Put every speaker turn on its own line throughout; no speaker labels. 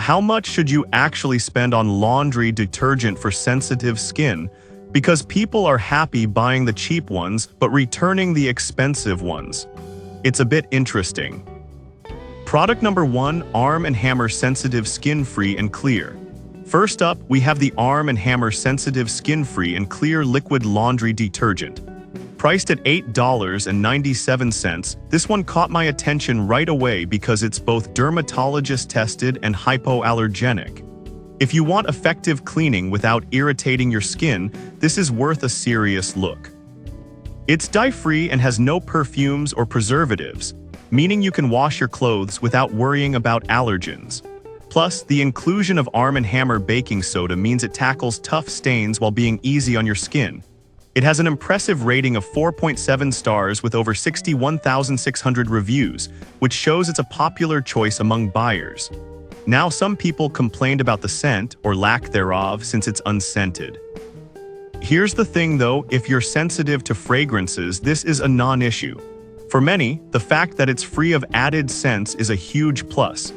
How much should you actually spend on laundry detergent for sensitive skin? Because people are happy buying the cheap ones, but returning the expensive ones. It's a bit interesting. Product number 1, Arm & Hammer Sensitive Skin Free and Clear. First up, we have the Arm & Hammer Sensitive Skin Free and Clear Liquid Laundry Detergent. Priced at $8.97, this one caught my attention right away because it's both dermatologist tested and hypoallergenic. If you want effective cleaning without irritating your skin, this is worth a serious look. It's dye-free and has no perfumes or preservatives, meaning you can wash your clothes without worrying about allergens. Plus, the inclusion of Arm & Hammer baking soda means it tackles tough stains while being easy on your skin. It has an impressive rating of 4.7 stars with over 61,600 reviews, which shows it's a popular choice among buyers. Now, some people complained about the scent, or lack thereof, since it's unscented. Here's the thing though, if you're sensitive to fragrances, this is a non-issue. For many, the fact that it's free of added scents is a huge plus.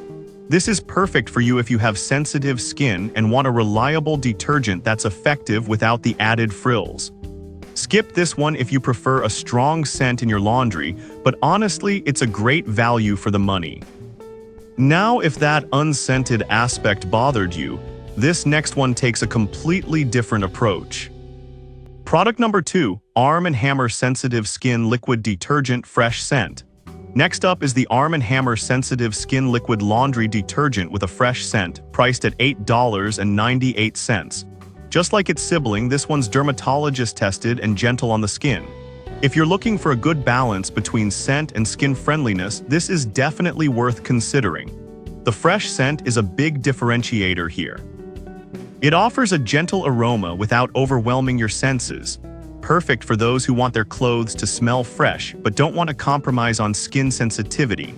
This is perfect for you if you have sensitive skin and want a reliable detergent that's effective without the added frills. Skip this one if you prefer a strong scent in your laundry, but honestly, it's a great value for the money. Now, if that unscented aspect bothered you, this next one takes a completely different approach. Product number 2, Arm & Hammer Sensitive Skin Liquid Detergent Fresh Scent. Next up is the Arm & Hammer Sensitive Skin Liquid Laundry Detergent with a fresh scent, priced at $8.98. Just like its sibling, this one's dermatologist tested and gentle on the skin. If you're looking for a good balance between scent and skin friendliness, this is definitely worth considering. The fresh scent is a big differentiator here. It offers a gentle aroma without overwhelming your senses. Perfect for those who want their clothes to smell fresh but don't want to compromise on skin sensitivity.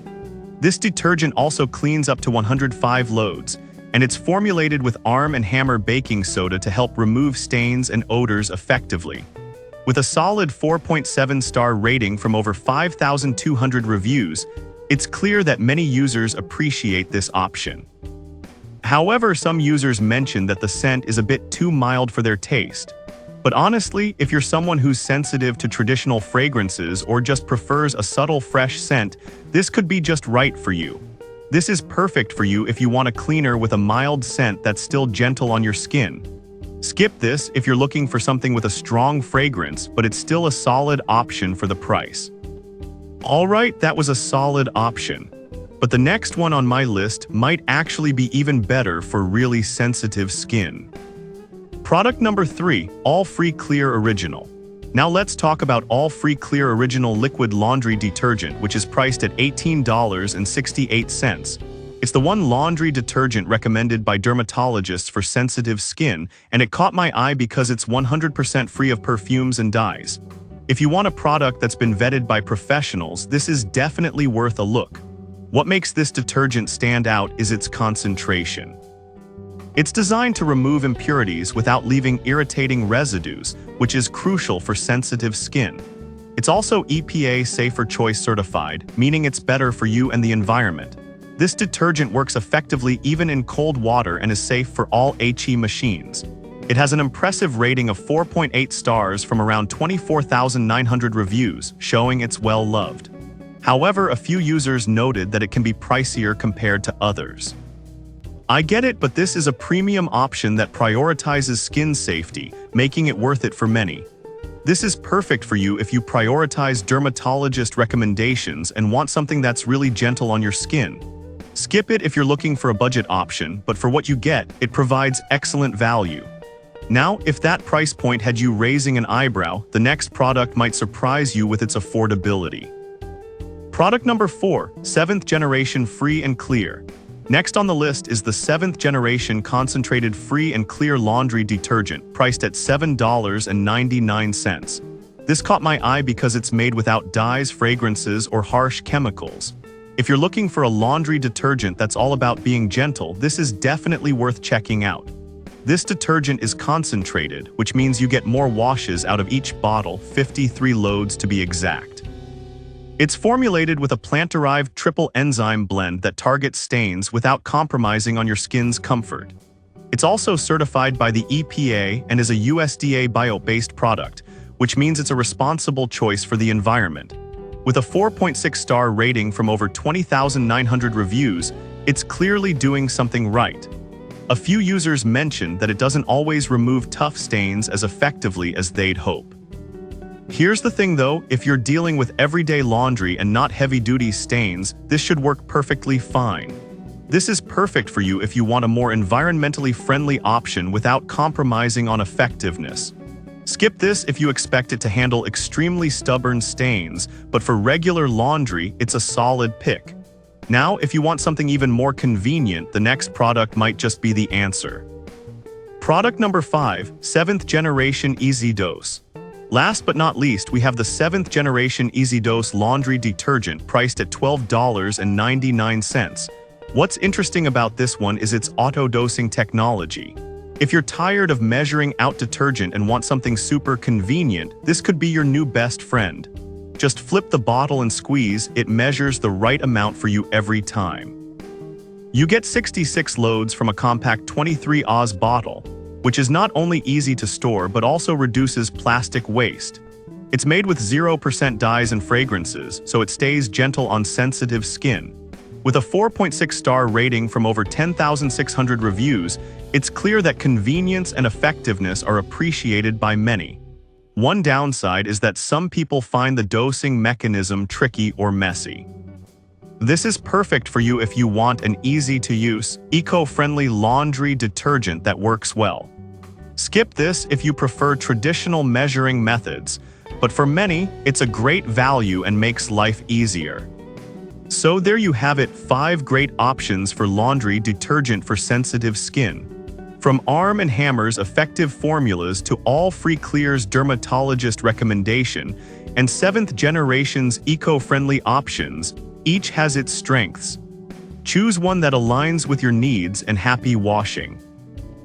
This detergent also cleans up to 105 loads, and it's formulated with Arm & Hammer baking soda to help remove stains and odors effectively. With a solid 4.7-star rating from over 5,200 reviews, it's clear that many users appreciate this option. However, some users mention that the scent is a bit too mild for their taste. But honestly, if you're someone who's sensitive to traditional fragrances or just prefers a subtle fresh scent, this could be just right for you. This is perfect for you if you want a cleaner with a mild scent that's still gentle on your skin. Skip this if you're looking for something with a strong fragrance, but it's still a solid option for the price. Alright, that was a solid option. But the next one on my list might actually be even better for really sensitive skin. Product number 3, All Free Clear Original. Now let's talk about All Free Clear Original Liquid Laundry Detergent, which is priced at $18.68. It's the one laundry detergent recommended by dermatologists for sensitive skin, and it caught my eye because it's 100% free of perfumes and dyes. If you want a product that's been vetted by professionals, this is definitely worth a look. What makes this detergent stand out is its concentration. It's designed to remove impurities without leaving irritating residues, which is crucial for sensitive skin. It's also EPA Safer Choice certified, meaning it's better for you and the environment. This detergent works effectively even in cold water and is safe for all HE machines. It has an impressive rating of 4.8 stars from around 24,900 reviews, showing it's well loved. However, a few users noted that it can be pricier compared to others. I get it, but this is a premium option that prioritizes skin safety, making it worth it for many. This is perfect for you if you prioritize dermatologist recommendations and want something that's really gentle on your skin. Skip it if you're looking for a budget option, but for what you get, it provides excellent value. Now, if that price point had you raising an eyebrow, the next product might surprise you with its affordability. Product number 4, 7th Generation Free and Clear. Next on the list is the 7th Generation Concentrated Free and Clear Laundry Detergent, priced at $7.99. This caught my eye because it's made without dyes, fragrances, or harsh chemicals. If you're looking for a laundry detergent that's all about being gentle, this is definitely worth checking out. This detergent is concentrated, which means you get more washes out of each bottle, 53 loads to be exact. It's formulated with a plant-derived triple enzyme blend that targets stains without compromising on your skin's comfort. It's also certified by the EPA and is a USDA bio-based product, which means it's a responsible choice for the environment. With a 4.6-star rating from over 20,900 reviews, it's clearly doing something right. A few users mentioned that it doesn't always remove tough stains as effectively as they'd hope. Here's the thing though, if you're dealing with everyday laundry and not heavy-duty stains, this should work perfectly fine. This is perfect for you if you want a more environmentally friendly option without compromising on effectiveness. Skip this if you expect it to handle extremely stubborn stains, but for regular laundry, it's a solid pick. Now, if you want something even more convenient, the next product might just be the answer. Product number 5, 7th Generation Easy Dose. Last but not least, we have the 7th Generation Easy Dose Laundry Detergent priced at $12.99. What's interesting about this one is its auto-dosing technology. If you're tired of measuring out detergent and want something super convenient, this could be your new best friend. Just flip the bottle and squeeze, it measures the right amount for you every time. You get 66 loads from a compact 23 Oz bottle, which is not only easy to store but also reduces plastic waste. It's made with 0% dyes and fragrances, so it stays gentle on sensitive skin. With a 4.6-star rating from over 10,600 reviews, it's clear that convenience and effectiveness are appreciated by many. One downside is that some people find the dosing mechanism tricky or messy. This is perfect for you if you want an easy-to-use, eco-friendly laundry detergent that works well. Skip this if you prefer traditional measuring methods, but for many, it's a great value and makes life easier. So there you have it, 5 great options for laundry detergent for sensitive skin. From Arm & Hammer's effective formulas to All Free Clear's dermatologist recommendation and 7th Generation's eco-friendly options, each has its strengths. Choose one that aligns with your needs and happy washing.